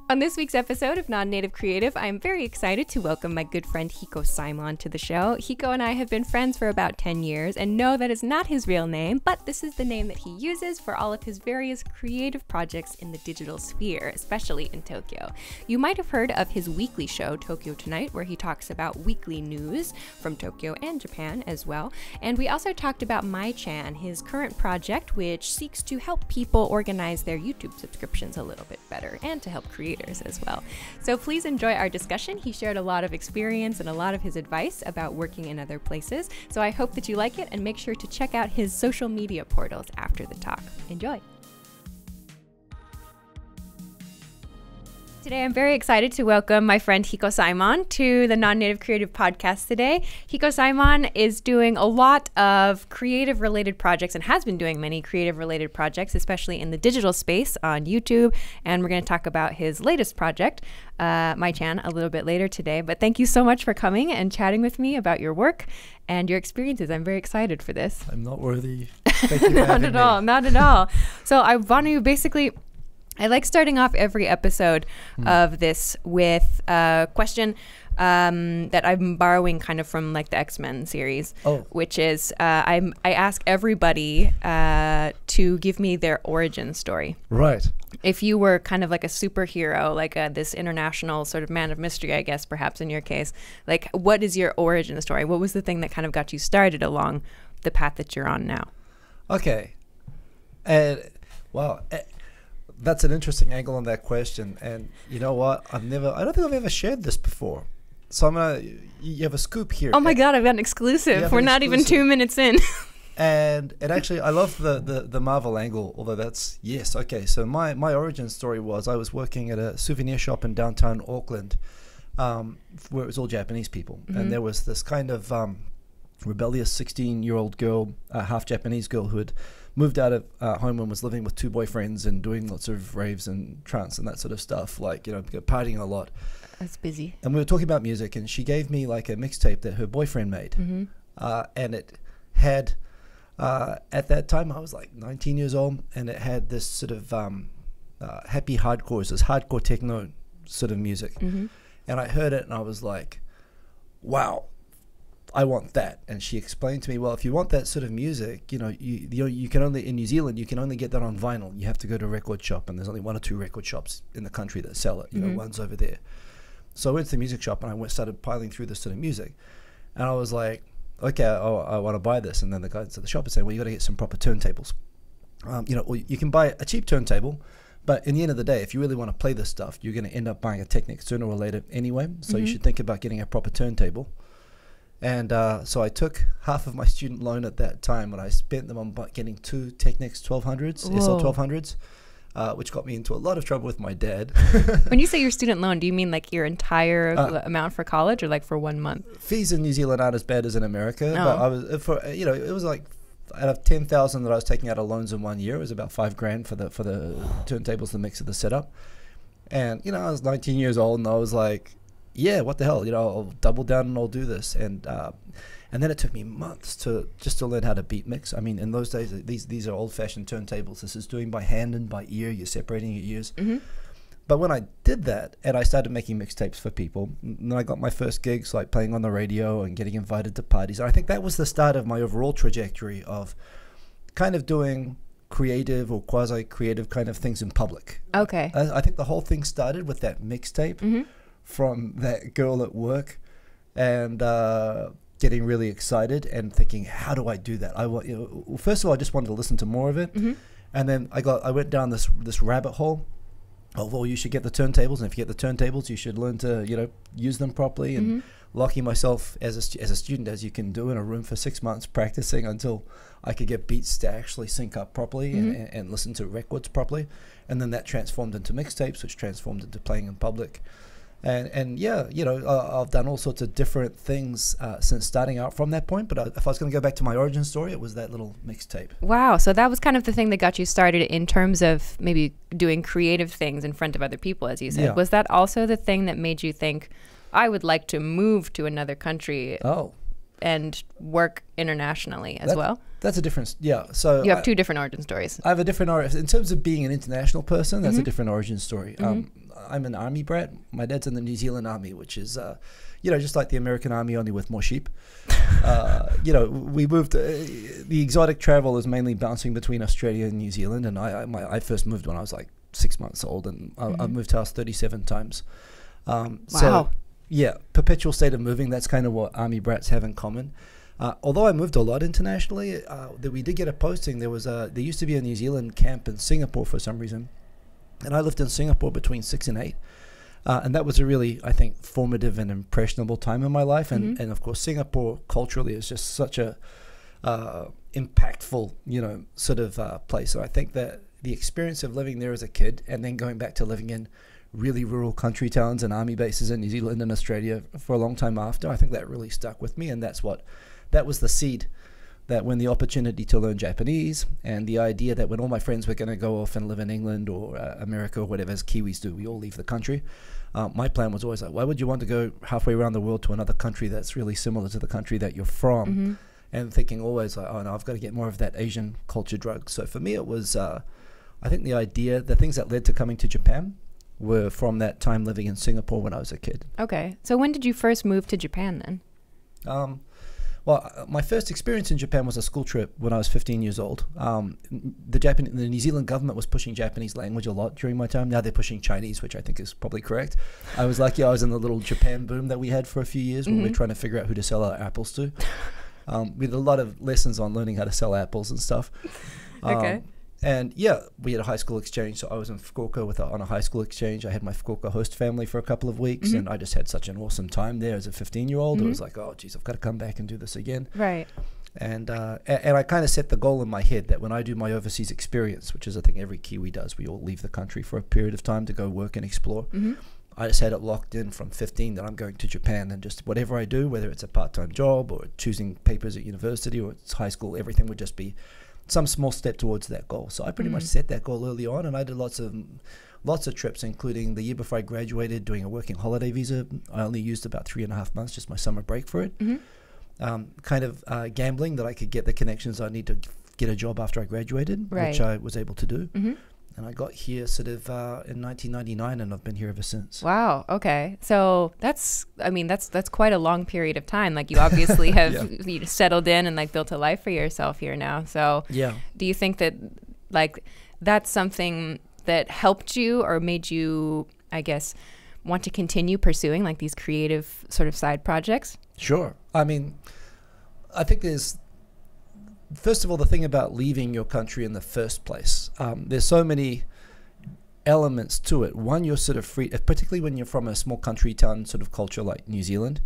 On this week's episode of Non-Native Creative, I'm very excited to welcome my good friend Hikosaemon to the show. Hiko and I have been friends for about 10 years and know that is not his real name, but this is the name that he uses for all of his various creative projects in the digital sphere, especially in Tokyo. You might have heard of his weekly show, Tokyo Tonight, where he talks about weekly news from Tokyo and Japan as well. And we also talked about MyChan, his current project, which seeks to help people organize their YouTube subscriptions a little bit better and to help creators as well. So please enjoy our discussion. He shared a lot of experience and a lot of his advice about working in other places. So I hope that you like it and make sure to check out his social media portals after the talk. Enjoy. Today, I'm very excited to welcome my friend Hikosaemon to the Non-Native Creative Podcast today. Hikosaemon is doing a lot of creative-related projects and has been doing many creative-related projects, especially in the digital space on YouTube. And we're going to talk about his latest project, MyChan, a little bit later today. But thank you so much for coming and chatting with me about your work and your experiences. I'm very excited for this. I'm not worthy. Thank you for Not having at me. all, not at all. So I want to basically... I like starting off every episode of this with a question that I'm borrowing kind of from like the X-Men series, which is I ask everybody to give me their origin story. Right. If you were kind of like a superhero, like this international sort of man of mystery, I guess, perhaps in your case, like what is your origin story? What was the thing that kind of got you started along the path that you're on now? Okay. Well, that's an interesting angle on that question. And you know what? I don't think I've ever shared this before. So you have a scoop here. Oh my God, I've got an exclusive. We're not even 2 minutes in. And actually, I love the Marvel angle, although that's, yes, okay. So my origin story was I was working at a souvenir shop in downtown Auckland where it was all Japanese people. Mm-hmm. And there was this kind of rebellious 16-year-old girl, half Japanese girl who had moved out of home and was living with two boyfriends and doing lots of raves and trance and that sort of stuff, like, you know, partying a lot. That's busy. And we were talking about music, and she gave me like a mixtape that her boyfriend made. Mm-hmm. And it had, at that time, I was like 19 years old, and it had this sort of happy hardcore, this hardcore techno sort of music. Mm-hmm. And I heard it, and I was like, wow, I want that. And she explained to me, well, if you want that sort of music, you know, you can only, in New Zealand, you can only get that on vinyl. You have to go to a record shop, and there's only one or two record shops in the country that sell it. You know, one's over there. So I went to the music shop, and I started piling through this sort of music. And I was like, okay, I want to buy this. And then the guys at the shop would say, well, you got to get some proper turntables. You know, or you can buy a cheap turntable, but in the end of the day, if you really want to play this stuff, you're going to end up buying a Technic sooner or later anyway. So you should think about getting a proper turntable. And so I took half of my student loan at that time, and I spent them on getting two Technics 1200s, SL 1200s, which got me into a lot of trouble with my dad. When you say your student loan, do you mean like your entire amount for college, or like for 1 month? Fees in New Zealand aren't as bad as in America, but I was it was like out of 10,000 that I was taking out of loans in 1 year, it was about $5,000 for the turntables, the mix of the setup. And you know, I was 19 years old, and I was like, yeah, what the hell, you know, I'll double down and I'll do this. And then it took me months to learn how to beat mix. I mean, in those days, these are old-fashioned turntables. This is doing by hand and by ear. You're separating your ears. Mm-hmm. But when I did that, and I started making mixtapes for people, and then I got my first gigs, like playing on the radio and getting invited to parties. And I think that was the start of my overall trajectory of kind of doing creative or quasi-creative kind of things in public. Okay. I think the whole thing started with that mixtape. Mm-hmm. From that girl at work, and getting really excited and thinking, how do I do that? First of all, I just wanted to listen to more of it. Mm-hmm. And then I went down this rabbit hole of, well, you should get the turntables, and if you get the turntables, you should learn to, you know, use them properly. And locking myself as a student, as you can do, in a room for 6 months, practicing until I could get beats to actually sync up properly and listen to records properly. And then that transformed into mixtapes, which transformed into playing in public. And yeah, you know, I've done all sorts of different things since starting out from that point. But if I was going to go back to my origin story, it was that little mixtape. Wow. So that was kind of the thing that got you started in terms of maybe doing creative things in front of other people, as you said. Yeah. Was that also the thing that made you think, I would like to move to another country and work internationally as well? That's a difference. Yeah. So you have two different origin stories. I have a different origin. In terms of being an international person, that's a different origin story. I'm an army brat. My dad's in the New Zealand Army, which is, just like the American Army, only with more sheep. We moved. The exotic travel is mainly bouncing between Australia and New Zealand, and I first moved when I was like 6 months old, and I've moved house 37 times. Wow. So, yeah, perpetual state of moving. That's kind of what army brats have in common. Although I moved a lot internationally, we did get a posting. There used to be a New Zealand camp in Singapore for some reason, and I lived in Singapore between 6 and 8. And that was a really, I think, formative and impressionable time in my life. And of course, Singapore culturally is just such a impactful, sort of place. So I think that the experience of living there as a kid and then going back to living in really rural country towns and army bases in New Zealand and Australia for a long time after, I think that really stuck with me. And that was the seed that when the opportunity to learn Japanese and the idea that when all my friends were going to go off and live in England or America or whatever, as Kiwis do, we all leave the country. My plan was always like, why would you want to go halfway around the world to another country that's really similar to the country that you're from? And thinking always like, oh no, I've got to get more of that Asian culture drug. So for me, it was, I think the things that led to coming to Japan were from that time living in Singapore when I was a kid. Okay. So when did you first move to Japan then? Well, my first experience in Japan was a school trip when I was 15 years old. The New Zealand government was pushing Japanese language a lot during my time. Now they're pushing Chinese, which I think is probably correct. I was lucky I was in the little Japan boom that we had for a few years when we were trying to figure out who to sell our apples to. We had a lot of lessons on learning how to sell apples and stuff. Okay. And yeah, we had a high school exchange. So I was in Fukuoka on a high school exchange. I had my Fukuoka host family for a couple of weeks, and I just had such an awesome time there as a 15-year-old. It was like, oh, geez, I've got to come back and do this again. Right. And I kind of set the goal in my head that when I do my overseas experience, which is I think every Kiwi does, we all leave the country for a period of time to go work and explore. I just had it locked in from 15 that I'm going to Japan, and just whatever I do, whether it's a part-time job or choosing papers at university or it's high school, everything would just be some small step towards that goal. So I pretty much set that goal early on, and I did lots of trips, including the year before I graduated, doing a working holiday visa. I only used about 3.5 months, just my summer break for it. Gambling that I could get the connections I need to get a job after I graduated, which I was able to do. And I got here sort of in 1999, and I've been here ever since. Wow. Okay. So that's quite a long period of time. Like you obviously have you settled in and like built a life for yourself here now. So do you think that like that's something that helped you or made you, I guess, want to continue pursuing like these creative sort of side projects? Sure. I mean, I think first of all, the thing about leaving your country in the first place, there's so many elements to it. One, you're sort of free, particularly when you're from a small country town sort of culture like New Zealand,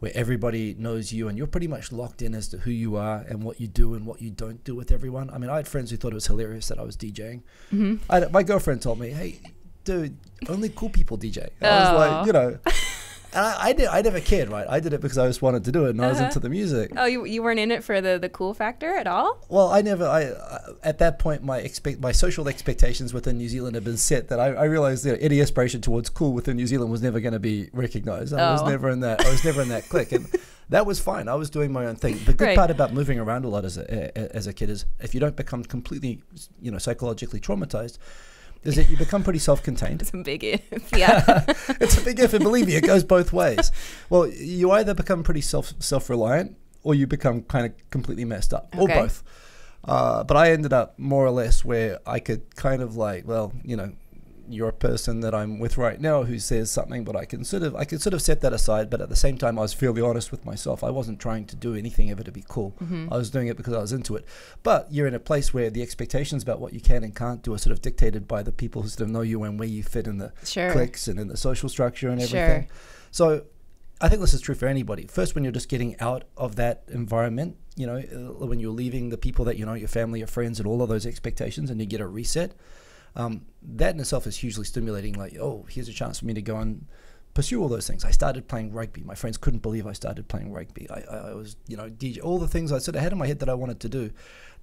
where everybody knows you and you're pretty much locked in as to who you are and what you do and what you don't do with everyone. I mean, I had friends who thought it was hilarious that I was DJing. My girlfriend told me, hey, dude, only cool people DJ. I was like, and I never cared, right? I did it because I just wanted to do it, and I was into the music. Oh, you weren't in it for the cool factor at all? Well, at that point, my social expectations within New Zealand had been set that I realized that any aspiration towards cool within New Zealand was never going to be recognized. I was never in that clique, and that was fine. I was doing my own thing. The good part about moving around a lot as a kid is if you don't become completely, psychologically traumatized, is that you become pretty self-contained. It's a big if, yeah. It's a big if, and believe me, it goes both ways. Well, you either become pretty self-reliant, or you become kind of completely messed up, or both. But I ended up more or less where I could kind of like, well, you're a person that I'm with right now who says something, but I can sort of set that aside. But at the same time, I was fairly honest with myself. I wasn't trying to do anything ever to be cool. I was doing it because I was into it. But you're in a place where the expectations about what you can and can't do are sort of dictated by the people who sort of know you and where you fit in the cliques and in the social structure and everything. So I think this is true for anybody. First, when you're just getting out of that environment, when you're leaving the people that your family, your friends, and all of those expectations, and you get a reset. That in itself is hugely stimulating. Like, oh, here's a chance for me to go and pursue all those things. I started playing rugby. My friends couldn't believe I started playing rugby. I was, DJ, all the things I sort of had in my head that I wanted to do.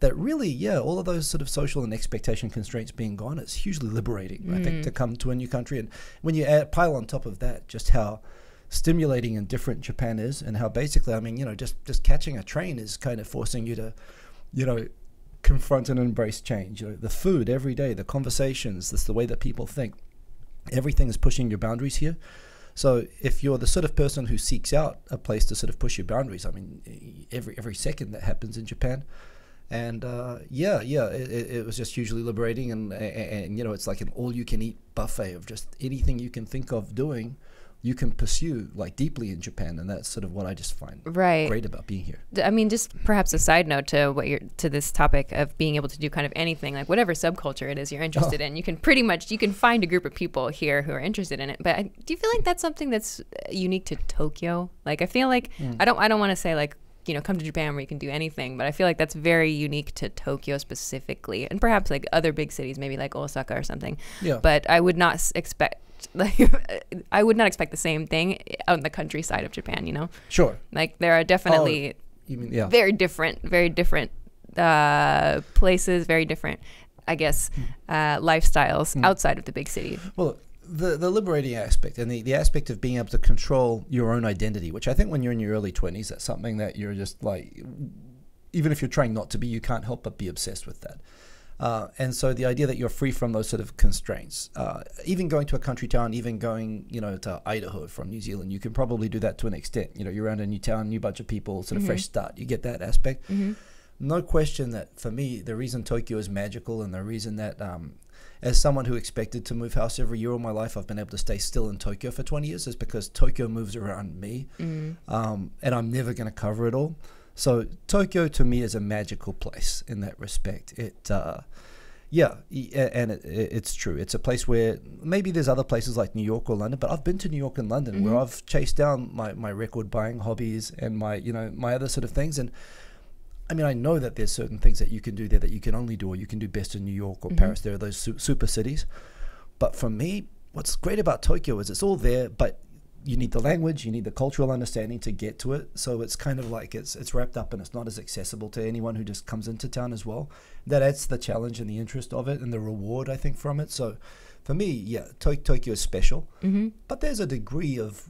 That really, all of those sort of social and expectation constraints being gone, it's hugely liberating, I think, to come to a new country. And when you pile on top of that just how stimulating and different Japan is, and how basically, just catching a train is kind of forcing you to, confront and embrace change. The food every day, the conversations, the way that people think. everything is pushing your boundaries here. So if you're the sort of person who seeks out a place to sort of push your boundaries, I mean, every second that happens in Japan. And it was just hugely liberating, and you know, it's like an all-you-can-eat buffet of just anything you can think of doing, you can pursue like deeply in Japan, and that's sort of what I just find great about being here. I mean, just perhaps a side note to this topic of being able to do kind of anything, like whatever subculture it is you're interested in, you can find a group of people here who are interested in it. But do you feel like that's something that's unique to Tokyo? Like, I feel like I don't want to say like, you know, come to Japan where you can do anything, but I feel like that's very unique to Tokyo specifically, and perhaps like other big cities, maybe like Osaka or something. Yeah. But I would not expect the same thing out in the countryside of Japan, you know? Sure. Like there are definitely very different places, very different, I guess, lifestyles outside of the big city. Well, the liberating aspect and the aspect of being able to control your own identity, which I think when you're in your early 20s, that's something that you're just like, even if you're trying not to be, you can't help but be obsessed with that. And so the idea that you're free from those sort of constraints, even going to a country town, even going, you know, to Idaho from New Zealand, you can probably do that to an extent. You know, you're around a new town, new bunch of people, sort of fresh start. You get that aspect. No question that for me, the reason Tokyo is magical, and the reason that as someone who expected to move house every year all my life, I've been able to stay still in Tokyo for 20 years is because Tokyo moves around me, and I'm never going to cover it all. So Tokyo to me is a magical place in that respect. It's true. It's a place where maybe there's other places like New York or London, but I've been to New York and London where I've chased down my record buying hobbies and my other sort of things. And I mean, I know that there's certain things that you can do there that you can only do or you can do best in New York or Paris. There are those super cities. But for me, what's great about Tokyo is it's all there, but you need the language, you need the cultural understanding to get to it. So it's kind of like it's wrapped up and it's not as accessible to anyone who just comes into town as well. That adds the challenge and the interest of it and the reward, I think, from it. So for me, Tokyo is special. But there's a degree of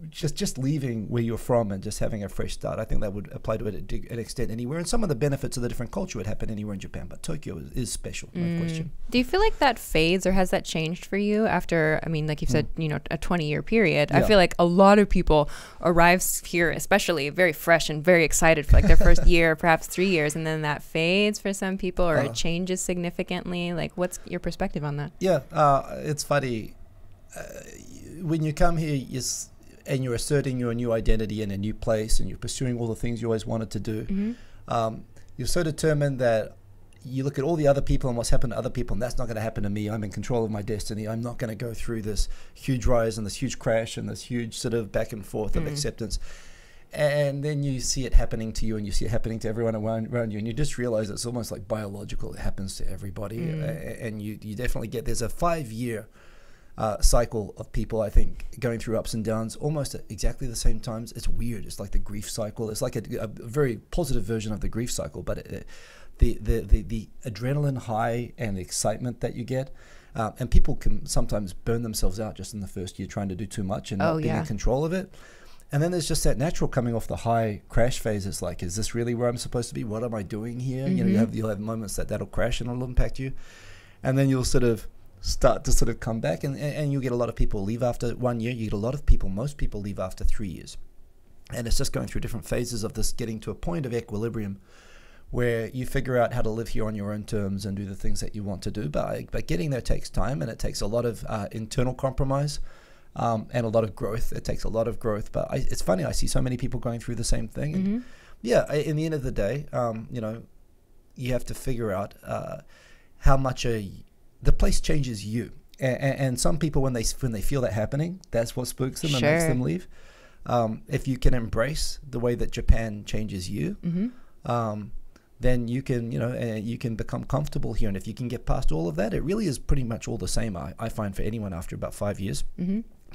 just leaving where you're from and just having a fresh start. I think that would apply to it to an extent anywhere. And some of the benefits of the different culture would happen anywhere in Japan. But Tokyo is special, no question. Do you feel like that fades, or has that changed for you after, I mean, like you said, you know, a 20-year period? I feel like a lot of people arrive here, especially very fresh and very excited for like their first year, perhaps 3 years, and then that fades for some people, or it changes significantly. Like, what's your perspective on that? It's funny. When you come here and you're asserting your new identity in a new place and you're pursuing all the things you always wanted to do, you're so determined that you look at all the other people and what's happened to other people, and that's not going to happen to me. I'm in control of my destiny. I'm not going to go through this huge rise and this huge crash and this huge sort of back and forth of acceptance. And then you see it happening to you, and you see it happening to everyone around you, and you just realize it's almost like biological. It happens to everybody. And you definitely there's a 5-year cycle of people, I think, going through ups and downs almost at exactly the same times. It's weird. It's like the grief cycle. It's like a very positive version of the grief cycle, but the adrenaline high and the excitement that you get, and people can sometimes burn themselves out just in the first year trying to do too much and not being in control of it. And then there's just that natural coming off the high crash phase. It's like, is this really where I'm supposed to be? What am I doing here? You know, you'll have moments that'll crash and it'll impact you, and then you'll sort of start to sort of come back, and you get a lot of people leave after 1 year. You get a lot of people, most people leave after 3 years, and it's just going through different phases of this, getting to a point of equilibrium where you figure out how to live here on your own terms and do the things that you want to do. But getting there takes time, and it takes a lot of internal compromise. And a lot of growth. It takes a lot of growth, but it's funny. I see so many people going through the same thing. And in the end of the day, you know, you have to figure out how much the place changes you. And some people, when they feel that happening, that's what spooks them and makes them leave. If you can embrace the way that Japan changes you, then you can, you can become comfortable here. And if you can get past all of that, it really is pretty much all the same. I find for anyone after about 5 years.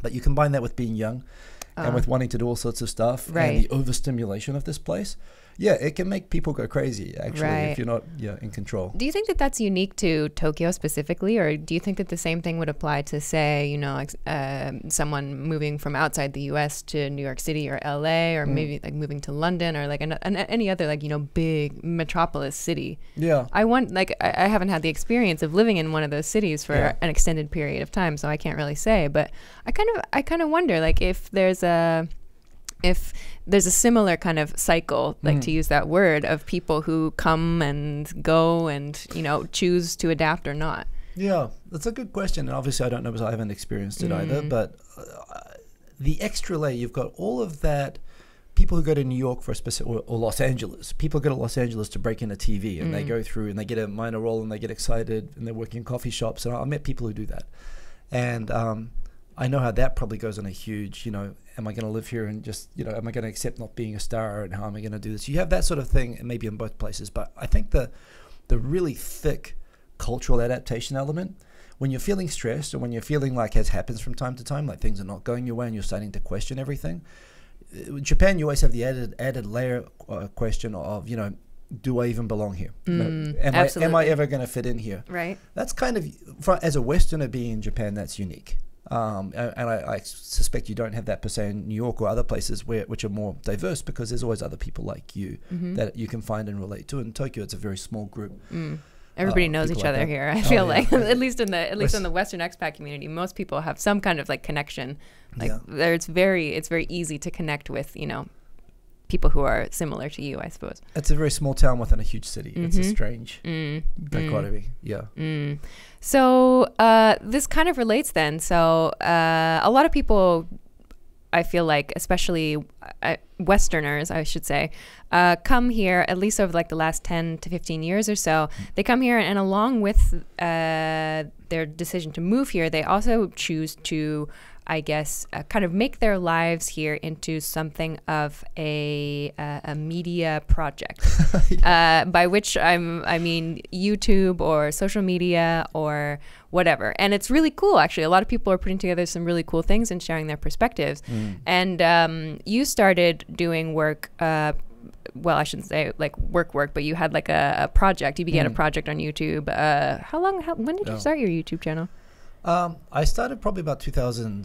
But you combine that with being young and with wanting to do all sorts of stuff and the overstimulation of this place. Yeah, it can make people go crazy, actually, Right. if you're not in control. Do you think that that's unique to Tokyo specifically, or do you think that the same thing would apply to, say, you know, like, someone moving from outside the U.S. to New York City or L.A., or maybe like moving to London, or like any other, like, you know, big metropolis city? Yeah. I haven't had the experience of living in one of those cities for an extended period of time, so I can't really say. But I kind of wonder, like, if there's a similar kind of cycle, like, to use that word, of people who come and go and, you know, choose to adapt or not. Yeah, that's a good question. And obviously I don't know because I haven't experienced it either. But the extra layer, you've got all of that, people who go to New York for a specific, or Los Angeles. People go to Los Angeles to break into TV, and they go through and they get a minor role and they get excited and they're working in coffee shops. And I met people who do that. And I know how that probably goes on a huge, you know, am I going to live here and just, you know, am I going to accept not being a star, and how am I going to do this? You have that sort of thing, and maybe in both places. But I think the really thick cultural adaptation element, when you're feeling stressed, or when you're feeling like, as happens from time to time, like things are not going your way and you're starting to question everything. In Japan, you always have the added layer question of, you know, do I even belong here? Am I ever going to fit in here? Right. That's kind of, as a Westerner being in Japan, that's unique. And I suspect you don't have that per se in New York or other places which are more diverse, because there's always other people like you that you can find and relate to. In Tokyo, it's a very small group. Everybody knows each other here. I feel like at least in the Western expat community, most people have some kind of like connection. Like it's very easy to connect with, you know, people who are similar to you, I suppose. It's a very small town within a huge city. It's a strange dichotomy. Yeah. So this kind of relates then. So a lot of people, I feel like, especially Westerners, I should say, come here, at least over like the last 10 to 15 years or so. They come here, and along with their decision to move here, they also choose to, I guess, kind of make their lives here into something of a media project, by which I mean YouTube or social media or whatever. And it's really cool, actually. A lot of people are putting together some really cool things and sharing their perspectives. And you started doing work, well, I shouldn't say like work, but you had like a project. You began a project on YouTube. When did you start your YouTube channel? I started probably about 2000.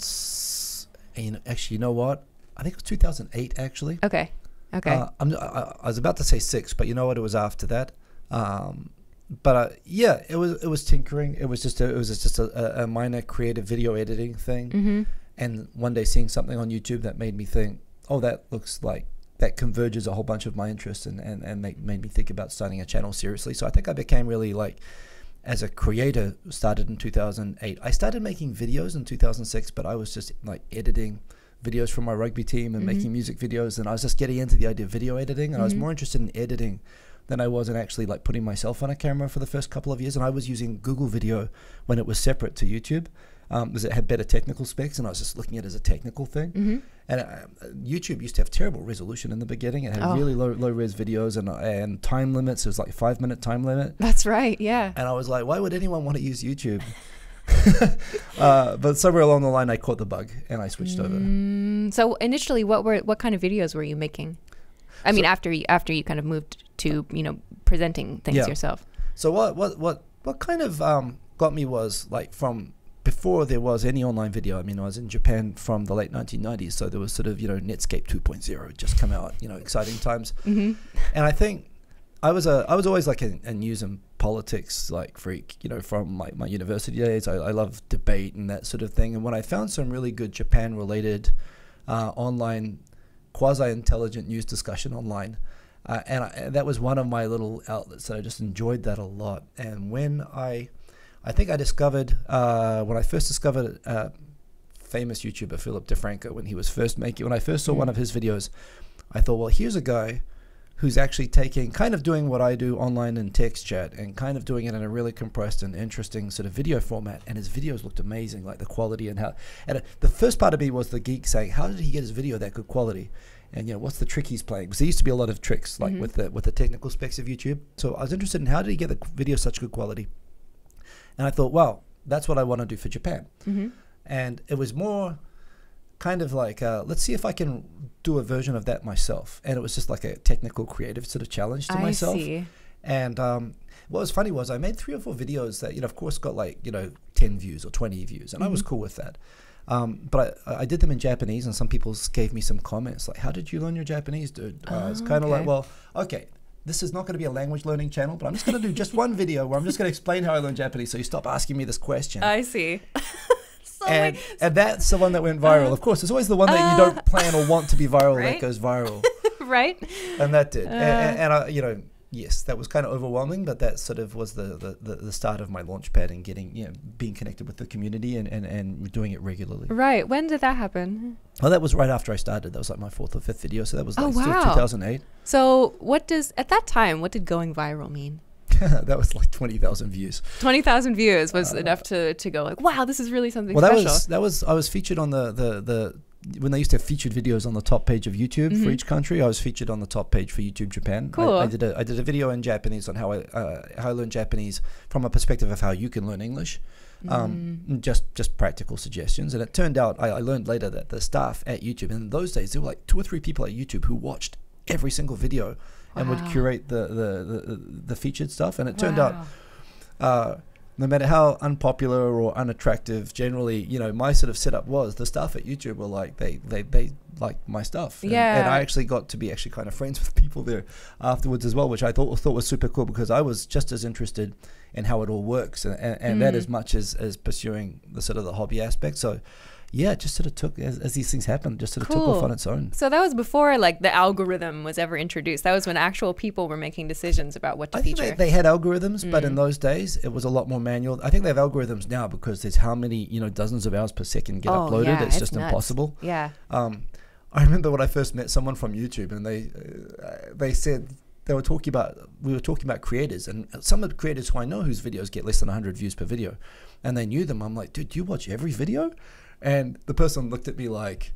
Actually, you know what? I think it was 2008. Actually. Okay. I was about to say 6, but you know what? It was after that. But yeah, it was tinkering. It was just a minor creative video editing thing. And one day seeing something on YouTube that made me think, oh, that looks like that converges a whole bunch of my interests, and made me think about starting a channel seriously. So I think I became really, like, as a creator, started in 2008. I started making videos in 2006, but I was just like editing videos from my rugby team and making music videos, and I was just getting into the idea of video editing, and I was more interested in editing than I was in actually like putting myself on a camera for the first couple of years. And I was using Google Video when it was separate to YouTube, because it had better technical specs, and I was just looking at it as a technical thing. And YouTube used to have terrible resolution in the beginning. It had really low res videos and time limits. It was like 5-minute time limit. That's right, yeah. And I was like, why would anyone want to use YouTube? But somewhere along the line, I caught the bug and I switched over. So initially, what kind of videos were you making? I mean, after you kind of moved to, you know, presenting things yourself. So what kind of got me was, like, from before there was any online video. I mean, I was in Japan from the late 1990s, so there was sort of, you know, Netscape 2.0 just come out, you know, exciting times. And I think I was always like a news and politics like freak, you know, from like my university days. I love debate and that sort of thing. And when I found some really good Japan related online quasi-intelligent news discussion online, and that was one of my little outlets, that I just enjoyed that a lot. And when I think I discovered, when I first discovered famous YouTuber Philip DeFranco, when I first saw one of his videos, I thought, well, here's a guy who's actually kind of doing what I do online in text chat, and kind of doing it in a really compressed and interesting sort of video format. And his videos looked amazing, like the quality and how. And the first part of me was the geek saying, how did he get his video that good quality? And, you know, what's the trick he's playing? Because there used to be a lot of tricks, like with the technical specs of YouTube. So I was interested in, how did he get the video such good quality? And I thought, well, that's what I want to do for Japan. And it was more kind of like, let's see if I can do a version of that myself. And it was just like a technical, creative sort of challenge to myself. See. And what was funny was I made 3 or 4 videos that, of course got like, 10 views or 20 views. And I was cool with that. But I did them in Japanese, and some people gave me some comments like, how did you learn your Japanese, dude? It's kind of like, well, okay, this is not going to be a language learning channel, but I'm just going to do just one video where I'm just going to explain how I learned Japanese, so you stop asking me this question. I see. And that's the one that went viral. Of course, it's always the one that you don't plan or want to be viral that goes viral. Right. And that did. And I, yes, that was kind of overwhelming, but that sort of was the start of my launch pad and getting, being connected with the community and doing it regularly. Right. When did that happen? Well, that was right after I started. That was like my 4th or 5th video. So that was like still 2008. So at that time, what did going viral mean? That was like 20,000 views. 20,000 views was enough to go like, wow, this is really something special. Well, I was featured on the when they used to have featured videos on the top page of YouTube for each country. I was featured on the top page for YouTube Japan. Cool. I did a video in Japanese on how I learned Japanese from a perspective of how you can learn English. Just practical suggestions. And it turned out I learned later that the staff at YouTube, in those days there were like 2 or 3 people at YouTube who watched every single video and would curate the featured stuff. And it turned out no matter how unpopular or unattractive generally, my sort of setup was, the staff at YouTube were like, they liked my stuff. And I actually got to be kind of friends with people there afterwards as well, which I thought was super cool, because I was just as interested in how it all works and that as much as pursuing the sort of the hobby aspect. So yeah, it just sort of took, as these things happen, just sort of took off on its own. So that was before like the algorithm was ever introduced. That was when actual people were making decisions about what to feature. I think they had algorithms, but in those days it was a lot more manual. I think they have algorithms now because there's how many, dozens of hours per second get uploaded. Yeah, it's just nuts. Impossible. Yeah. I remember when I first met someone from YouTube, and they said we were talking about creators, and some of the creators who I know whose videos get less than 100 views per video, and they knew them. I'm like, dude, do you watch every video? And the person looked at me like,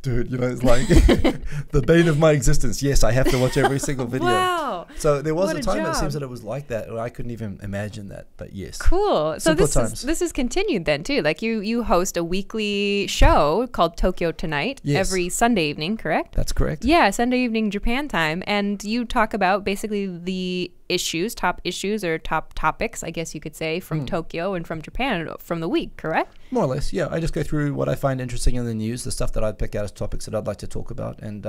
dude, it's like the bane of my existence. Yes, I have to watch every single video. Wow. So there was a time, it seems that it was like that, or I couldn't even imagine that, but yes. Cool. So this is continued then too. Like you host a weekly show called Tokyo Tonight every Sunday evening, correct? That's correct. Yeah, Sunday evening Japan time. And you talk about basically the top issues or top topics, I guess you could say, from Tokyo and from Japan from the week, correct? More or less, yeah. I just go through what I find interesting in the news, the stuff that I'd pick out as topics that I'd like to talk about, and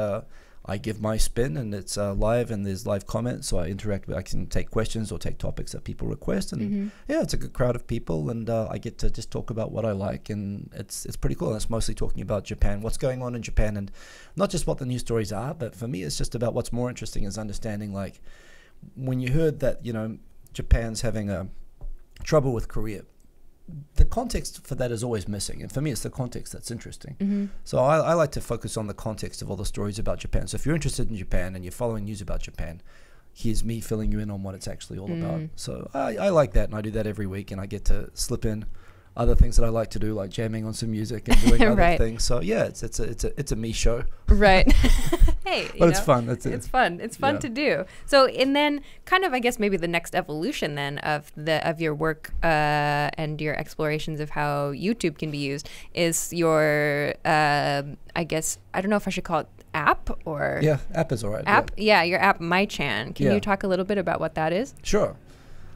I give my spin, and it's live, and there's live comments, so I can take questions or take topics that people request, and yeah, it's a good crowd of people, and I get to just talk about what I like, and it's pretty cool. And it's mostly talking about Japan, what's going on in Japan, and not just what the news stories are, but for me it's just about what's more interesting is understanding, like, when you heard that Japan's having a trouble with Korea, the context for that is always missing, and for me it's the context that's interesting. So I like to focus on the context of all the stories about Japan. So if you're interested in Japan and you're following news about Japan, here's me filling you in on what it's actually all about. So I like that, and I do that every week, and I get to slip in other things that I like to do, like jamming on some music and doing other things. So yeah, it's a me show. Right. Hey, but it's fun. It's fun. It's fun to do. So, and then kind of, I guess maybe the next evolution then of your work and your explorations of how YouTube can be used is your I guess, I don't know if I should call it app or app is all right. Your app MyChan. Can you talk a little bit about what that is? Sure.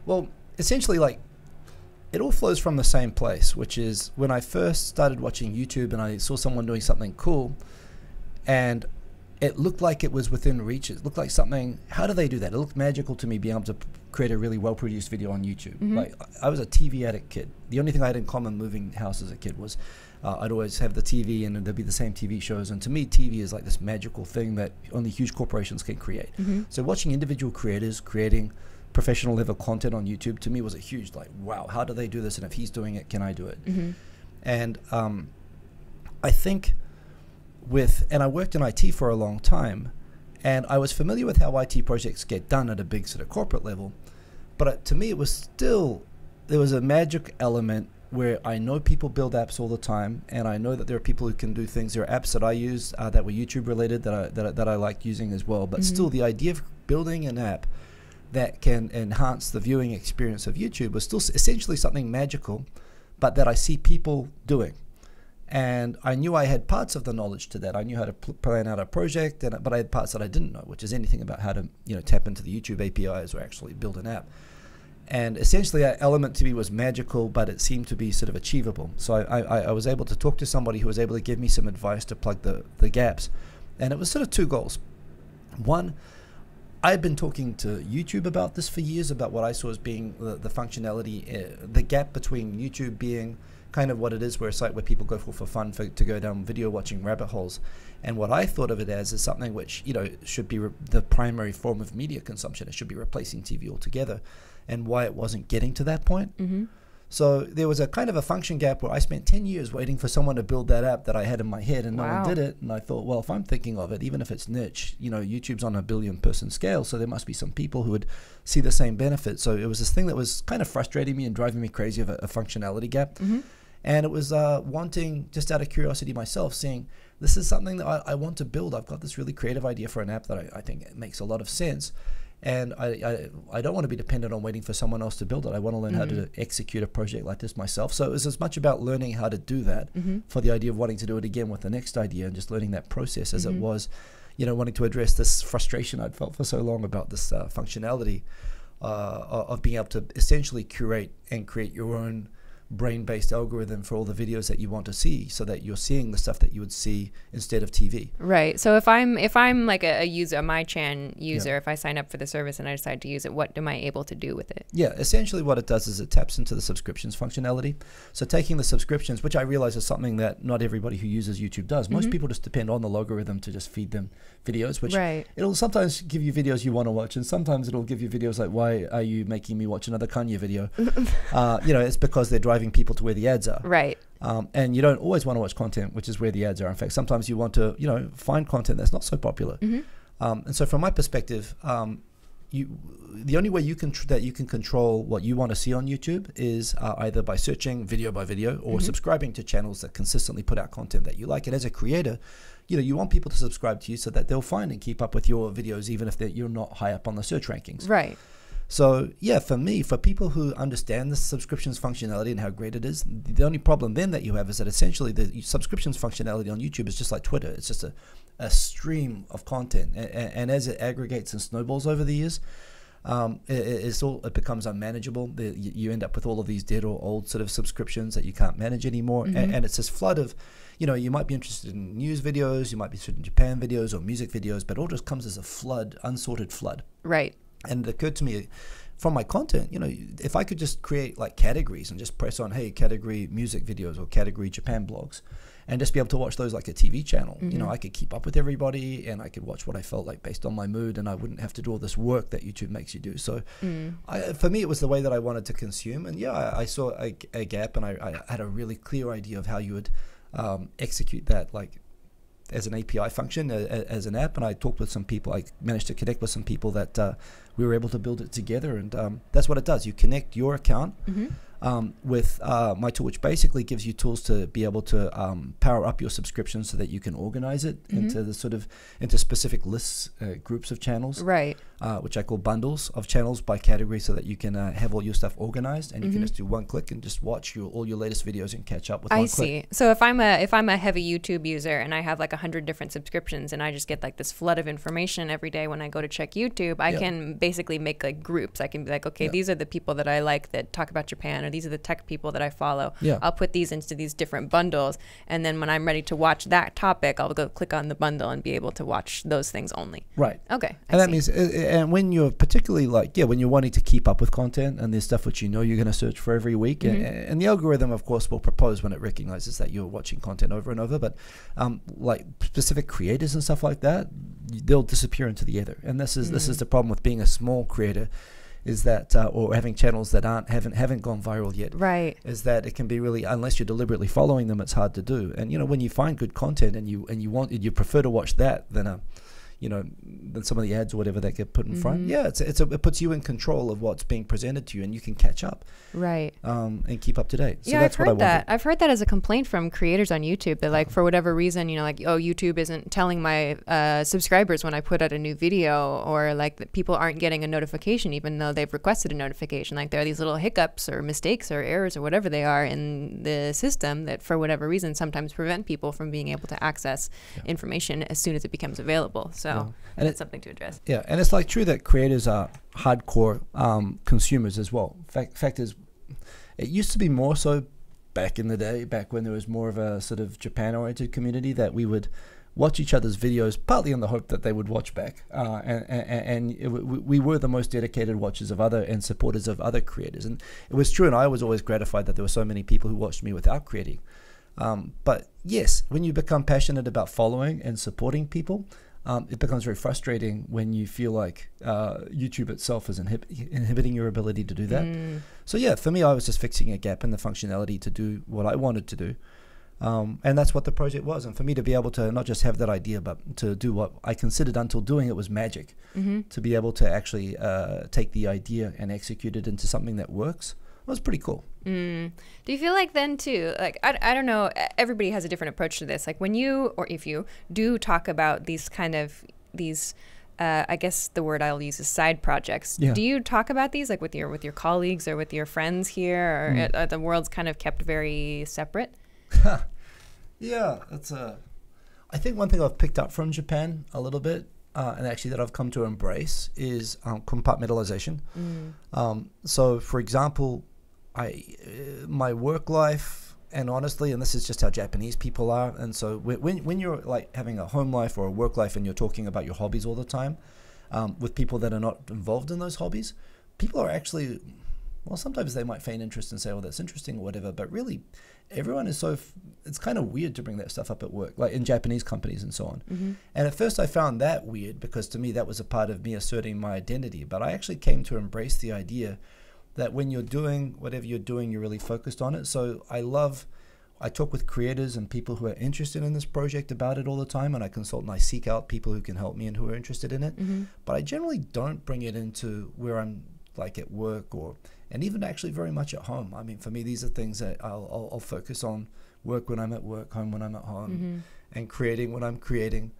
Well, essentially, like, it all flows from the same place, which is when I first started watching YouTube and I saw someone doing something cool and it looked like it was within reach. It looked like something, how do they do that? It looked magical to me being able to create a really well-produced video on YouTube. Like, I was a TV addict kid. The only thing I had in common moving house as a kid was I'd always have the TV and there'd be the same TV shows. And to me, TV is like this magical thing that only huge corporations can create. So watching individual creators creating professional level content on YouTube to me was a huge, like, wow, how do they do this? And if he's doing it, can I do it? And I think and I worked in IT for a long time, and I was familiar with how IT projects get done at a big sort of corporate level, but to me it was still, there was a magic element where I know people build apps all the time, and I know that there are people who can do things. There are apps that I use that were YouTube related that I liked using as well, but still the idea of building an app that can enhance the viewing experience of YouTube was still essentially something magical, but that I see people doing. And I knew I had parts of the knowledge to that. I knew how to plan out a project, but I had parts that I didn't know, which is anything about how to tap into the YouTube APIs or actually build an app. And essentially that element to me was magical, but it seemed to be sort of achievable. So I was able to talk to somebody who was able to give me some advice to plug the gaps. And it was sort of two goals. One, I've been talking to YouTube about this for years, about what I saw as being the functionality, the gap between YouTube being kind of what it is, where a site where people go for fun, to go down video watching rabbit holes, and what I thought of it as is something which should be the primary form of media consumption. It should be replacing TV altogether, and why it wasn't getting to that point. So there was a kind of a function gap where I spent 10 years waiting for someone to build that app that I had in my head, and no one did it. And I thought, well, if I'm thinking of it, even if it's niche, YouTube's on a 1 billion person scale, so there must be some people who would see the same benefit. So it was this thing that was kind of frustrating me and driving me crazy of a functionality gap. And it was wanting, just out of curiosity myself, seeing this is something that I want to build. I've got this really creative idea for an app that I think makes a lot of sense. And I don't want to be dependent on waiting for someone else to build it. I want to learn how to execute a project like this myself. So it was as much about learning how to do that for the idea of wanting to do it again with the next idea, and just learning that process as it was, wanting to address this frustration I'd felt for so long about this functionality of being able to essentially curate and create your own brain-based algorithm for all the videos that you want to see, so that you're seeing the stuff that you would see instead of TV. Right. So if I'm like a user, a MyChan user, if I sign up for the service and I decide to use it, what am I able to do with it? Yeah, essentially what it does is it taps into the subscriptions functionality. So taking the subscriptions, which I realize is something that not everybody who uses YouTube does. Most people just depend on the logarithm to just feed them videos, which it'll sometimes give you videos you want to watch, and sometimes it'll give you videos like, why are you making me watch another Kanye video? It's because they're driving people to where the ads are. Right. And you don't always want to watch content which is where the ads are. In fact, sometimes you want to, find content that's not so popular. And so from my perspective, the only way you can control what you want to see on YouTube is either by searching video by video, or subscribing to channels that consistently put out content that you like. And as a creator, you want people to subscribe to you so that they'll find and keep up with your videos, even if you're not high up on the search rankings. Right. So yeah, for me, for people who understand the subscriptions functionality and how great it is, the only problem then that you have is that essentially the subscriptions functionality on YouTube is just like Twitter. It's just a stream of content, and as it aggregates and snowballs over the years, it becomes unmanageable. You end up with all of these dead or old sort of subscriptions that you can't manage anymore, and it's this flood of, you might be interested in news videos, you might be interested in Japan videos or music videos, but it all just comes as a flood, unsorted flood. Right. And it occurred to me from my content, if I could just create like categories and just press on, hey, category music videos or category Japan blogs, and just be able to watch those like a TV channel, I could keep up with everybody, and I could watch what I felt like based on my mood, and I wouldn't have to do all this work that YouTube makes you do. So for me, it was the way that I wanted to consume. And yeah, I saw a gap, and I had a really clear idea of how you would execute that, like as an API function, as an app. And I talked with some people. I managed to connect with some people that we were able to build it together, and that's what it does. You connect your account with my tool, which basically gives you tools to be able to power up your subscription so that you can organize it into specific lists, groups of channels, right? Which I call bundles of channels by category, so that you can have all your stuff organized, and you can just do one click and just watch all your latest videos and catch up with one click. I see. So if I'm a heavy YouTube user and I have like 100 different subscriptions, and I just get like this flood of information every day when I go to check YouTube, I can basically make like groups. I can be like, okay, these are the people that I like that talk about Japan, or these are the tech people that I follow. I'll put these into these different bundles, and then when I'm ready to watch that topic, I'll go click on the bundle and be able to watch those things only. Right. Okay. And that means, and when you're particularly when you're wanting to keep up with content, and there's stuff which you're going to search for every week, and the algorithm, of course, will propose when it recognizes that you're watching content over and over. But like specific creators and stuff like that, they'll disappear into the ether. And this is the problem with being a small creator, is that or having channels that haven't gone viral yet, right? Is that it can be really, unless you're deliberately following them, it's hard to do. And when you find good content and you prefer to watch that than you know, than some of the ads or whatever that get put in front. Yeah, it puts you in control of what's being presented to you, and you can catch up, right, and keep up to date. So yeah, that's what I wanted. I've heard that as a complaint from creators on YouTube, that like for whatever reason, you know, like, oh, YouTube isn't telling my subscribers when I put out a new video, or like that people aren't getting a notification even though they've requested a notification. Like there are these little hiccups or mistakes or errors or whatever they are in the system that for whatever reason sometimes prevent people from being able to access information as soon as it becomes available. So and it's something to address. Yeah, and it's like true that creators are hardcore consumers as well. Fact is, it used to be more so back in the day, back when there was more of a sort of Japan-oriented community, that we would watch each other's videos partly in the hope that they would watch back, we were the most dedicated watchers of other and supporters of other creators, and it was true, and I was always gratified that there were so many people who watched me without creating. But yes, when you become passionate about following and supporting people, it becomes very frustrating when you feel like YouTube itself is inhibiting your ability to do that. So yeah, for me, I was just fixing a gap in the functionality to do what I wanted to do. And that's what the project was. And for me to be able to not just have that idea, but to do what I considered until doing it was magic, to be able to actually take the idea and execute it into something that works, was pretty cool. Do you feel like then too, like, I don't know, everybody has a different approach to this. Like when you, or if you do talk about these kind of, I guess the word I'll use is side projects. Do you talk about these like with your colleagues or with your friends here, or the world's kind of kept very separate? Yeah, I think one thing I've picked up from Japan a little bit, and actually that I've come to embrace, is compartmentalization. So for example, my work life, and honestly, and this is just how Japanese people are, and so when you're like having a home life or a work life and you're talking about your hobbies all the time, with people that are not involved in those hobbies, people are actually, well, sometimes they might feign interest and say, oh, that's interesting or whatever, but really everyone is it's kind of weird to bring that stuff up at work, like in Japanese companies and so on. And at first I found that weird, because to me that was a part of me asserting my identity, but I actually came to embrace the idea that when you're doing whatever you're doing, you're really focused on it. So I talk with creators and people who are interested in this project about it all the time, and I consult and I seek out people who can help me and who are interested in it. But I generally don't bring it into where I'm like at work, and even actually very much at home. I mean, for me, these are things that I'll focus on: work when I'm at work, home when I'm at home, and creating when I'm creating.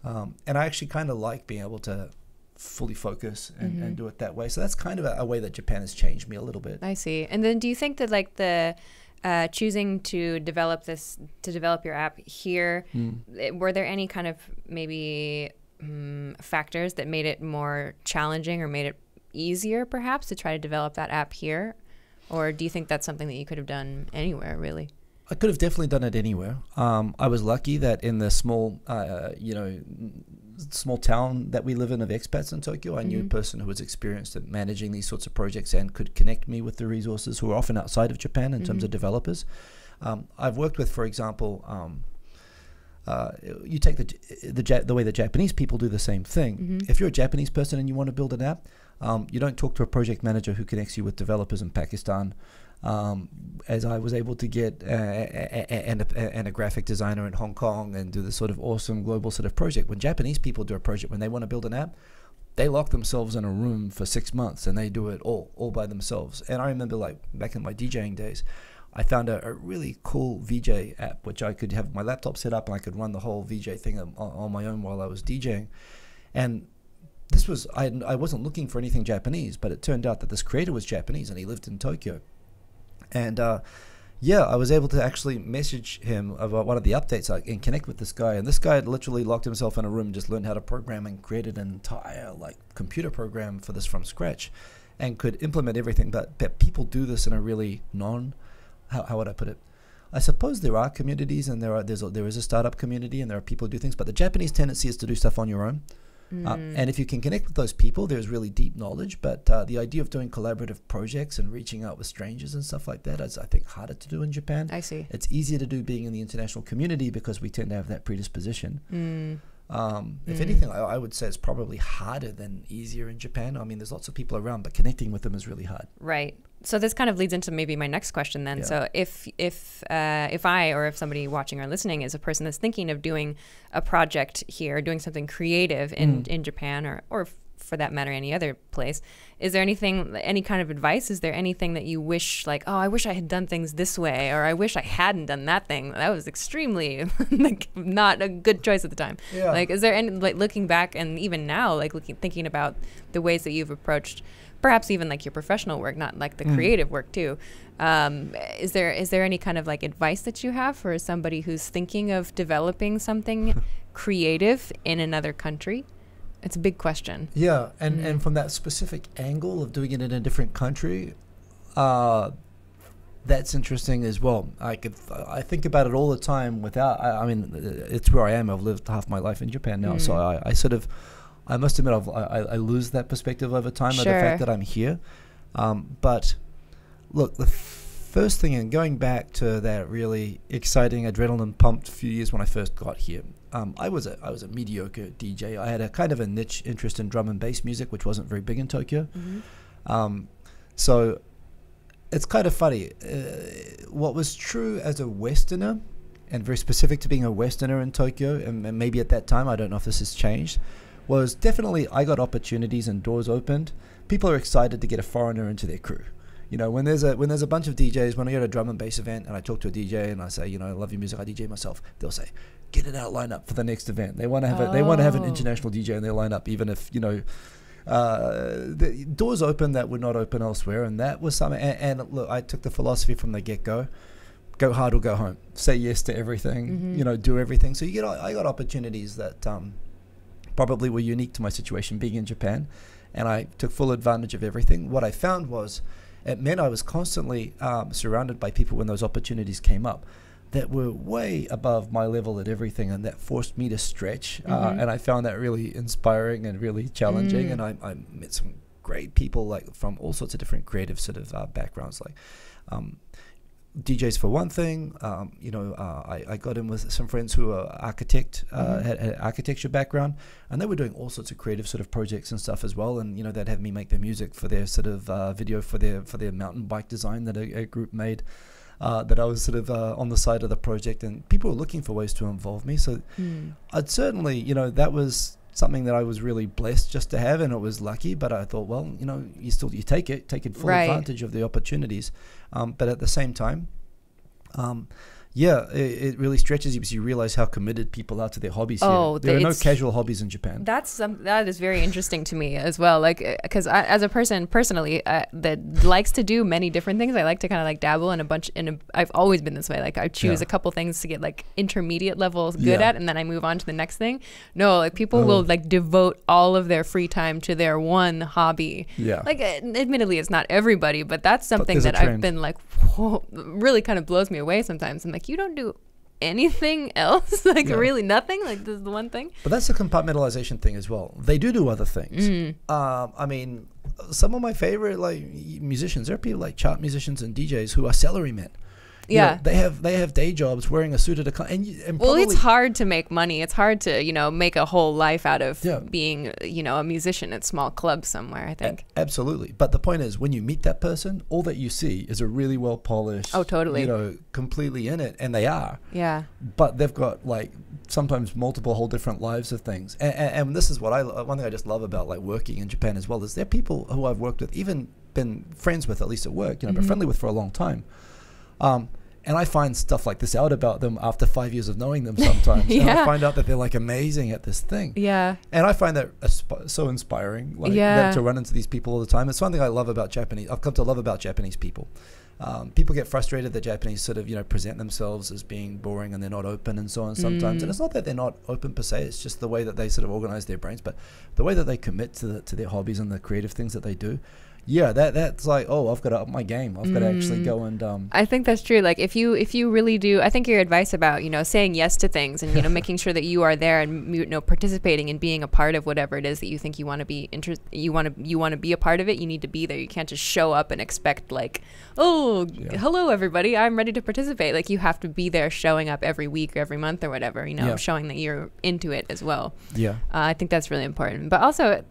And I actually kind of like being able to fully focus and do it that way. So that's kind of a way that Japan has changed me a little bit. I see. And then do you think that like the choosing to develop your app here, were there any kind of maybe factors that made it more challenging or made it easier perhaps to try to develop that app here? Or do you think that's something that you could have done anywhere, really? I could have definitely done it anywhere. I was lucky that in the small town that we live in of expats in Tokyo, I knew a person who was experienced at managing these sorts of projects and could connect me with the resources who are often outside of Japan in terms of developers. I've worked with, for example, you take the way the Japanese people do the same thing. If you're a Japanese person and you want to build an app, you don't talk to a project manager who connects you with developers in Pakistan, as I was able to get and a graphic designer in Hong Kong and do this sort of awesome global sort of project. When Japanese people do a project, when they want to build an app, they lock themselves in a room for 6 months and they do it all by themselves. And I remember, like, back in my DJing days, I found a really cool VJ app, which I could have my laptop set up and I could run the whole VJ thing on my own while I was DJing. And this was, I wasn't looking for anything Japanese, but it turned out that this creator was Japanese and he lived in Tokyo. And I was able to actually message him about one of the updates and connect with this guy. And this guy had literally locked himself in a room, just learned how to program and created an entire computer program for this from scratch and could implement everything. But people do this in a really how would I put it? I suppose there are communities and there is a startup community and there are people who do things, but the Japanese tendency is to do stuff on your own. And if you can connect with those people, there's really deep knowledge. But the idea of doing collaborative projects and reaching out with strangers and stuff like that is, I think, harder to do in Japan. I see. It's easier to do being in the international community because we tend to have that predisposition. If anything, I would say it's probably harder than easier in Japan. I mean, there's lots of people around, but connecting with them is really hard. Right. So this kind of leads into maybe my next question then. So if I, or if somebody watching or listening is a person that's thinking of doing a project here, doing something creative in Japan, or for that matter, any other place, is there anything, any kind of advice? Is there anything that you wish, like, oh, I wish I had done things this way, or I wish I hadn't done that thing? That was extremely like not a good choice at the time. Yeah. Like, is there any, like, looking back and even now, like thinking about the ways that you've approached perhaps even like your professional work, not like the creative work too. Is there any kind of like advice that you have for somebody who's thinking of developing something creative in another country? It's a big question. Yeah, and from that specific angle of doing it in a different country, that's interesting as well. I think about it all the time without, I mean, it's where I am. I've lived half my life in Japan now, so I sort of, I must admit, I lose that perspective over time of the fact that I'm here. But look, the first thing, and going back to that really exciting, adrenaline pumped few years when I first got here, I was a mediocre DJ. I had a kind of a niche interest in drum and bass music, which wasn't very big in Tokyo. So it's kind of funny. What was true as a Westerner, and very specific to being a Westerner in Tokyo, and maybe at that time, I don't know if this has changed, was definitely I got opportunities and doors opened. People are excited to get a foreigner into their crew. You know, when there's a bunch of DJs, when I go to a drum and bass event and I talk to a DJ and I say, you know, I love your music, I DJ myself, they'll say, get it out lineup for the next event. They want to have they want to have an international DJ in their lineup, even if, you know, the doors open that would not open elsewhere. And that was something. And look, I took the philosophy from the get-go: go hard or go home. Say yes to everything. You know, do everything. So I got opportunities that probably were unique to my situation being in Japan, and I took full advantage of everything. What I found was, it meant I was constantly surrounded by people when those opportunities came up that were way above my level at everything, and that forced me to stretch. And I found that really inspiring and really challenging. And I met some great people, like from all sorts of different creative sort of backgrounds, like DJs for one thing. I got in with some friends who are had an architecture background, and they were doing all sorts of creative sort of projects and stuff as well. And you know, they'd have me make their music for their sort of video for their mountain bike design that a group made. That I was sort of on the side of the project, and people were looking for ways to involve me. So I'd certainly, you know, that was something that I was really blessed just to have, and it was lucky. But I thought, well, you know, you take full advantage of the opportunities. But at the same time, it really stretches you because you realize how committed people are to their hobbies here. There are no casual hobbies in Japan. That is very interesting to me as well. Like, because as a person personally that likes to do many different things, I like to kind of like dabble in I've always been this way. Like, I choose a couple things to get like intermediate levels good at, and then I move on to the next thing. No, like people will like devote all of their free time to their one hobby. Yeah. Like, admittedly, it's not everybody, but that's something that I've been like, whoa, really kind of blows me away sometimes. I'm like, you don't do anything else? Like, really nothing? Like, this is the one thing? But that's the compartmentalization thing as well. They do other things. I mean, some of my favorite like musicians, there are people like chart musicians and DJs who are salarymen. Yeah, you know, they have day jobs wearing a suit at a and well, it's hard to make money. It's hard to, you know, make a whole life out of being, you know, a musician at small clubs somewhere, I think. Absolutely. But the point is, when you meet that person, all that you see is a really well polished, you know, completely in it, and they are. Yeah. But they've got like sometimes multiple whole different lives of things. And this is what one thing I just love about like working in Japan as well, is there are people who I've worked with, even been friends with, at least at work, you know, but friendly with for a long time. And I find stuff like this out about them after 5 years of knowing them sometimes. And I find out that they're like amazing at this thing. Yeah. And I find that so inspiring, like that, to run into these people all the time. It's something I love about Japanese. I've come to love about Japanese people. People get frustrated that Japanese sort of, you know, present themselves as being boring and they're not open and so on sometimes. And it's not that they're not open per se, it's just the way that they sort of organize their brains, but the way that they commit to their hobbies and the creative things that they do. yeah, that's like, oh, I've got to up my game. I've got to actually go and I think that's true. Like if you really do, I think your advice about, you know, saying yes to things and, you know, making sure that you are there and, you know, participating and being a part of whatever it is that you think you want to be you want to be a part of it. You need to be there. You can't just show up and expect like, oh, hello everybody, I'm ready to participate. Like you have to be there, showing up every week or every month or whatever, you know, showing that you're into it as well. Yeah. I think that's really important. But also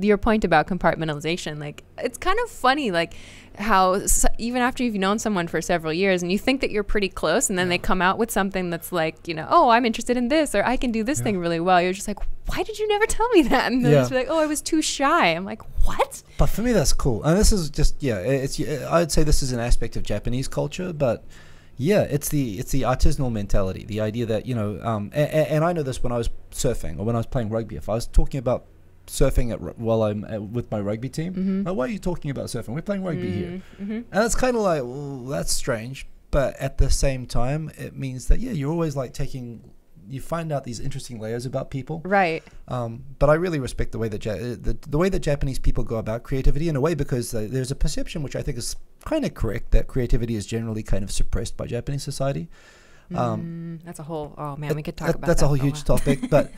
your point about compartmentalization, like it's kind of funny, like how even after you've known someone for several years and you think that you're pretty close, and then they come out with something that's like, you know, oh, I'm interested in this, or I can do this thing really well. You're just like, why did you never tell me that? And they'll just be like, oh, I was too shy. I'm like, what? But for me, that's cool. And this is just, I'd say this is an aspect of Japanese culture, but yeah, it's the artisanal mentality, the idea that, you know, and I know this when I was surfing or when I was playing rugby. If I was talking about surfing while I'm with my rugby team, like, why are you talking about surfing? We're playing rugby here. And it's kind of like, well, that's strange. But at the same time, it means that, yeah, you're always like you find out these interesting layers about people. Right. But I really respect the way that the way that Japanese people go about creativity, in a way, because there's a perception, which I think is kind of correct, that creativity is generally kind of suppressed by Japanese society. That's a whole, oh man, we could talk about that. That's a whole huge topic, but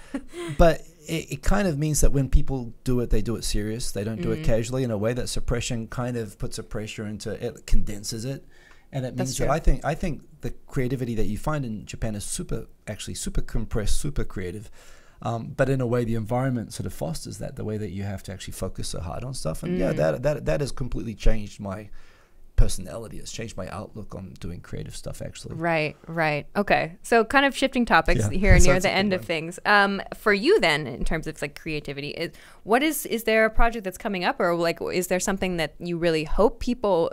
it kind of means that when people do it, they do it serious. They don't do it casually, in a way that suppression kind of puts a pressure into it, condenses it. And it means that I think the creativity that you find in Japan is super compressed, super creative. But in a way, the environment sort of fosters that, the way that you have to actually focus so hard on stuff. And that has completely changed my personality. It's changed my outlook on doing creative stuff, actually. Right. Okay. So kind of shifting topics here near the end of things. For you then, in terms of like creativity, is there a project that's coming up, or like is there something that you really hope people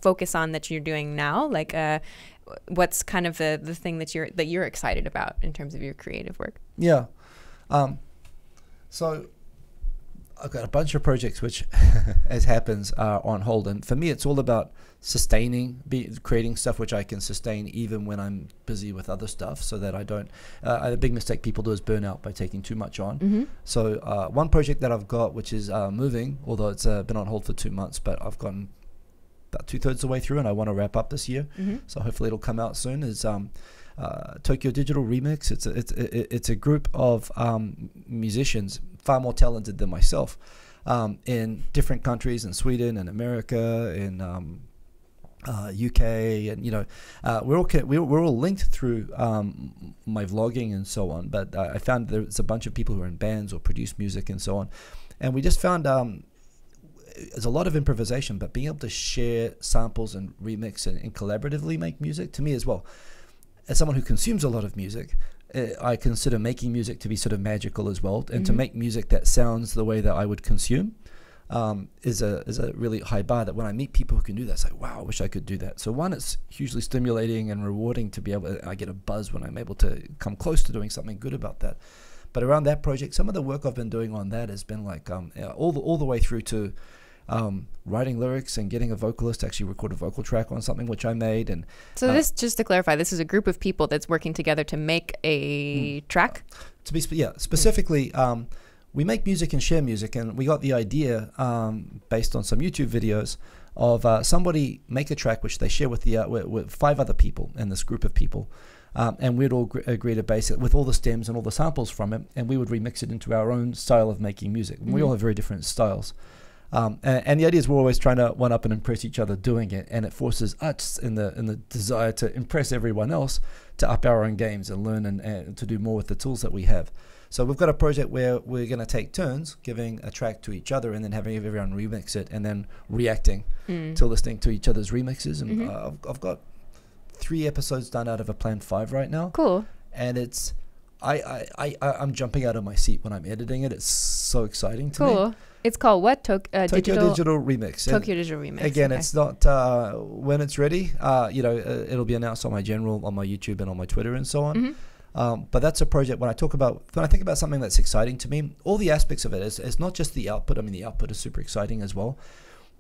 focus on that you're doing now? Like what's kind of the thing that you're excited about in terms of your creative work? Yeah. So I've got a bunch of projects which, as happens, are on hold. And for me, it's all about creating stuff which I can sustain even when I'm busy with other stuff, so that I don't... a big mistake people do is burn out by taking too much on. So one project that I've got, which is moving, although it's been on hold for 2 months, but I've gotten about 2/3 the way through, and I want to wrap up this year. So hopefully it'll come out soon, is... Tokyo Digital Remix. It's a group of musicians, far more talented than myself, in different countries, in Sweden and America, in UK, and, you know, we're all linked through my vlogging and so on. But I found there's a bunch of people who are in bands or produce music and so on, and we just found there's a lot of improvisation, but being able to share samples and remix and collaboratively make music, to me as well, as someone who consumes a lot of music, I consider making music to be sort of magical as well, and to make music that sounds the way that I would consume is a really high bar. That when I meet people who can do that, it's like, wow, I wish I could do that. So one, it's hugely stimulating and rewarding to be able. I get a buzz when I'm able to come close to doing something good about that. But around that project, some of the work I've been doing on that has been like all the way through to writing lyrics and getting a vocalist to actually record a vocal track on something which I made. And so this, just to clarify, this is a group of people that's working together to make a track? To be specifically, we make music and share music, and we got the idea based on some YouTube videos of somebody make a track which they share with with 5 other people in this group of people. And we'd all agree to base it with all the stems and all the samples from it, and we would remix it into our own style of making music. And we all have very different styles. And the idea is we're always trying to one up and impress each other doing it, and it forces us in the desire to impress everyone else to up our own games and learn and to do more with the tools that we have. So we've got a project where we're going to take turns giving a track to each other and then having everyone remix it and then reacting to listening to each other's remixes. And I've got 3 episodes done out of a planned 5 right now. Cool. And it's I'm jumping out of my seat when I'm editing it. It's so exciting to me. It's called what? Tokyo Digital Remix. Tokyo Digital Remix. Again, it's not when it's ready. It'll be announced on my YouTube and on my Twitter and so on. But that's a project. When I think about something that's exciting to me, all the aspects of it is not just the output. I mean, the output is super exciting as well,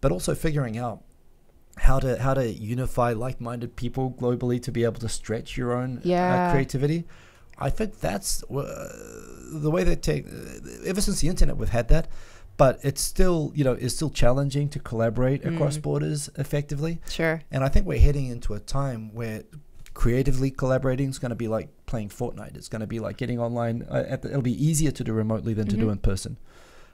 but also figuring out how to unify like-minded people globally to be able to stretch your own creativity. I think that's the way that ever since the internet we've had that. but it's still, it's still challenging to collaborate across borders effectively. Sure. And I think we're heading into a time where creatively collaborating is going to be like playing Fortnite. It's going to be like getting online. It'll be easier to do remotely than to do in person.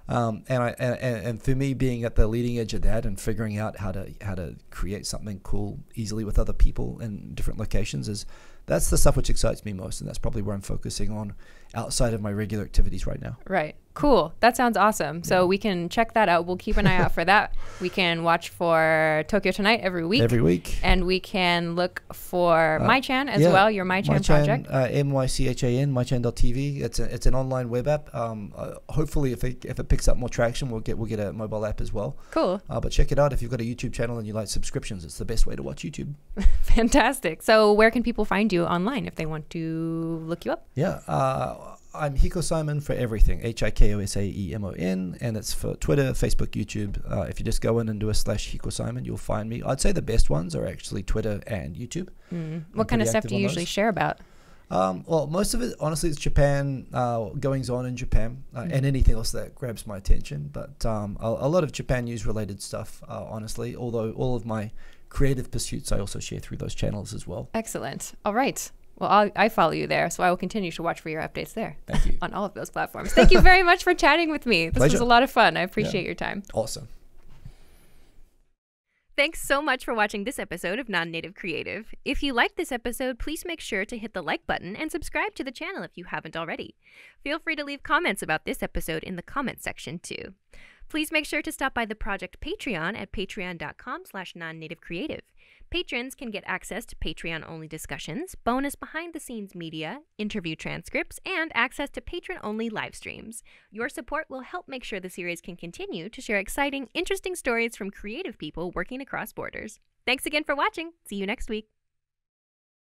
And for me, being at the leading edge of that and figuring out how to create something cool easily with other people in different locations that's the stuff which excites me most, and that's probably where I'm focusing on outside of my regular activities right now. Right. Cool. That sounds awesome. So we can check that out. We'll keep an eye out for that. We can watch for Tokyo Tonight every week. Every week. And we can look for MyChan as well, your MyChan project. MyChan, mychan.tv. It's an online web app. Hopefully, if it picks up more traction, we'll get a mobile app as well. Cool. But check it out if you've got a YouTube channel and you like subscriptions. It's the best way to watch YouTube. Fantastic. So where can people find you online if they want to look you up? Yeah. I'm Hikosaemon for everything, Hikosaemon, and it's for Twitter, Facebook, YouTube. If you just go in and do a /Hikosaemon, you'll find me. I'd say the best ones are actually Twitter and YouTube. What kind of stuff do you usually share about? Well, most of it, honestly, is Japan, goings on in Japan, and anything else that grabs my attention. But a lot of Japan news related stuff, honestly, although all of my creative pursuits I also share through those channels as well. Excellent. All right. Well, I follow you there, so I will continue to watch for your updates there. Thank you. On all of those platforms. Thank you very much for chatting with me. This Pleasure. was a lot of fun. I appreciate your time. Awesome. Thanks so much for watching this episode of Non-Native Creative. If you liked this episode, please make sure to hit the like button and subscribe to the channel if you haven't already. Feel free to leave comments about this episode in the comment section too. Please make sure to stop by the project Patreon at patreon.com/nonnativeCreative. Patrons can get access to Patreon-only discussions, bonus behind-the-scenes media, interview transcripts, and access to patron-only live streams. Your support will help make sure the series can continue to share exciting, interesting stories from creative people working across borders. Thanks again for watching. See you next week.